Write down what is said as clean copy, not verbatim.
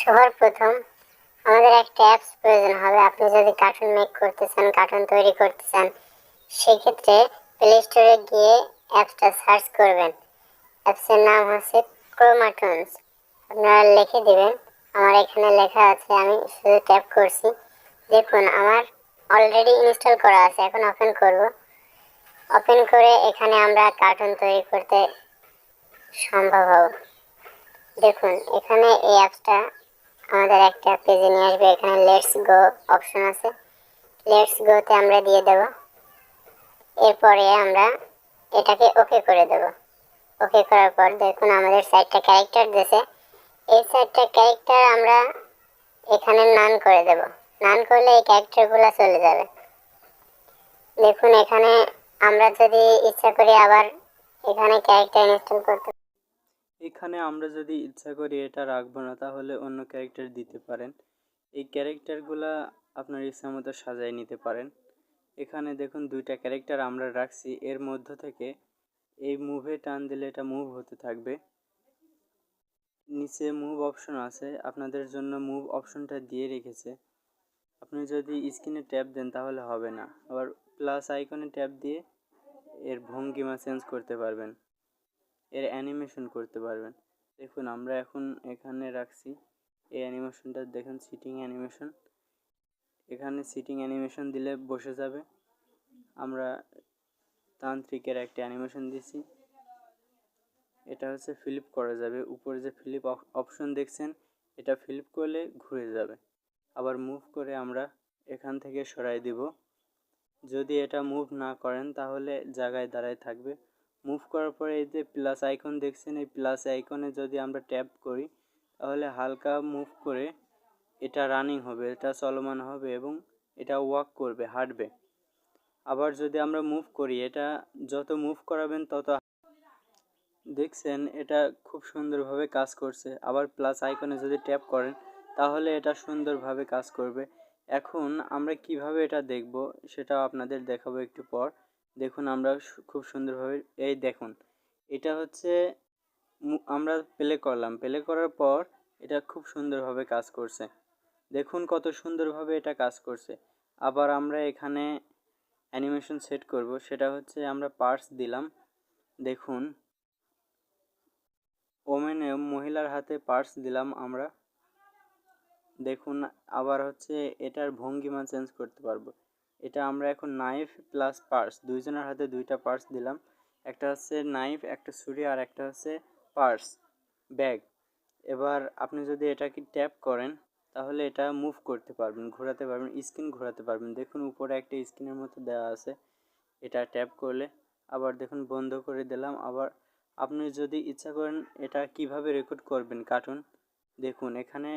সবার প্রথম আমাদের একটা অ্যাপস প্রয়োজন হবে। আপনি যদি কার্টুন মেক করতে চান, কার্টুন তৈরি করতে চান, সেক্ষেত্রে প্লে স্টোরে গিয়ে অ্যাপসটা সার্চ করবেন। অ্যাপসের নাম হচ্ছে ক্রোমাটনস। আপনারা লিখে দিবেন, আমার এখানে লেখা আছে, আমি শুধু ট্যাপ করছি। দেখুন আমার অলরেডি ইনস্টল করা আছে। এখন ওপেন করব। ওপেন করে এখানে আমরা কার্টুন তৈরি করতে সম্ভব হবে। দেখুন এখানে এই অ্যাপসটা আমাদের একটা পেজে নিয়ে আসবে। এখানে লেটস গো অপশন আছে, লেটস গোতে আমরা দিয়ে দেব। এরপরে আমরা এটাকে ওকে করে দেব। ওকে করার পর দেখুন আমাদের সাইডটা ক্যারেক্টার দিয়েছে। এই সাইডটা ক্যারেক্টার আমরা এখানে নান করে দেব। নান করলে এই ক্যারেক্টারগুলো চলে যাবে। দেখুন এখানে আমরা যদি ইচ্ছা করি আবার এখানে ক্যারেক্টার ইনস্টল করতে, এখানে আমরা যদি ইচ্ছা করি এটা রাখবো না, তাহলে অন্য ক্যারেক্টার দিতে পারেন। এই ক্যারেক্টারগুলা আপনার ইচ্ছা মতো সাজায় নিতে পারেন। এখানে দেখুন দুইটা ক্যারেক্টার আমরা রাখছি, এর মধ্য থেকে এই মুভে টান দিলে এটা মুভ হতে থাকবে। নিচে মুভ অপশন আছে, আপনাদের জন্য মুভ অপশনটা দিয়ে রেখেছে। আপনি যদি স্ক্রিনে ট্যাপ দেন তাহলে হবে না, আবার প্লাস আইকনে ট্যাপ দিয়ে এর ভঙ্গিমা চেঞ্জ করতে পারবেন, এর অ্যানিমেশন করতে পারবেন। দেখুন আমরা এখন এখানে রাখছি এই অ্যানিমেশনটা, দেখুন সিটিং অ্যানিমেশন। এখানে সিটিং অ্যানিমেশন দিলে বসে যাবে। আমরা তান্ত্রিকের একটা অ্যানিমেশন দিছি, এটা হচ্ছে ফ্লিপ করা যাবে। উপরে যে ফ্লিপ অপশন দেখছেন, এটা ফ্লিপ করলে ঘুরে যাবে। আবার মুভ করে আমরা এখান থেকে সরাই দিব। যদি এটা মুভ না করেন তাহলে জায়গায় দাঁড়ায় থাকবে। মুভ করার পরে এই যে প্লাস আইকন দেখছেন, এই প্লাস আইকনে যদি আমরা ট্যাপ করি তাহলে হালকা মুভ করে এটা রানিং হবে, এটা চলমান হবে এবং এটা ওয়াক করবে, হাঁটবে। আবার যদি আমরা মুভ করি, এটা যত মুভ করাবেন তত, দেখছেন এটা খুব সুন্দরভাবে কাজ করছে। আবার প্লাস আইকনে যদি ট্যাপ করেন তাহলে এটা সুন্দরভাবে কাজ করবে। এখন আমরা কিভাবে এটা দেখব সেটাও আপনাদের দেখাবো একটু পর। দেখুন আমরা খুব সুন্দরভাবে, এই দেখুন এটা হচ্ছে আমরা প্লে করলাম, প্লে করার পর এটা খুব সুন্দরভাবে কাজ করছে। দেখুন কত সুন্দরভাবে এটা কাজ করছে। আবার আমরা এখানে অ্যানিমেশন সেট করব, সেটা হচ্ছে আমরা পার্টস দিলাম। দেখুন ওমেনে মহিলার হাতে পার্স দিলাম আমরা। দেখুন আবার হচ্ছে এটার ভঙ্গিমা চেঞ্জ করতে পারবো। এটা আমরা এখন নাইফ প্লাস পার্স, দুইজনের হাতে দুইটা পার্স দিলাম। একটা হচ্ছে নাইফ, একটা ছুরি, আর একটা হচ্ছে পার্স ব্যাগ। এবার আপনি যদি এটাকে ট্যাপ করেন তাহলে এটা মুভ করতে পারবেন, ঘোরাতে পারবেন, স্ক্রিন ঘোরাতে পারবেন। দেখুন উপরে একটা স্ক্রিনের মতো দেওয়া আছে, এটা ট্যাপ করলে আবার দেখুন বন্ধ করে দিলাম। আবার আপনি যদি ইচ্ছা করেন এটা কিভাবে রেকর্ড করবেন কার্টুন, দেখুন এখানে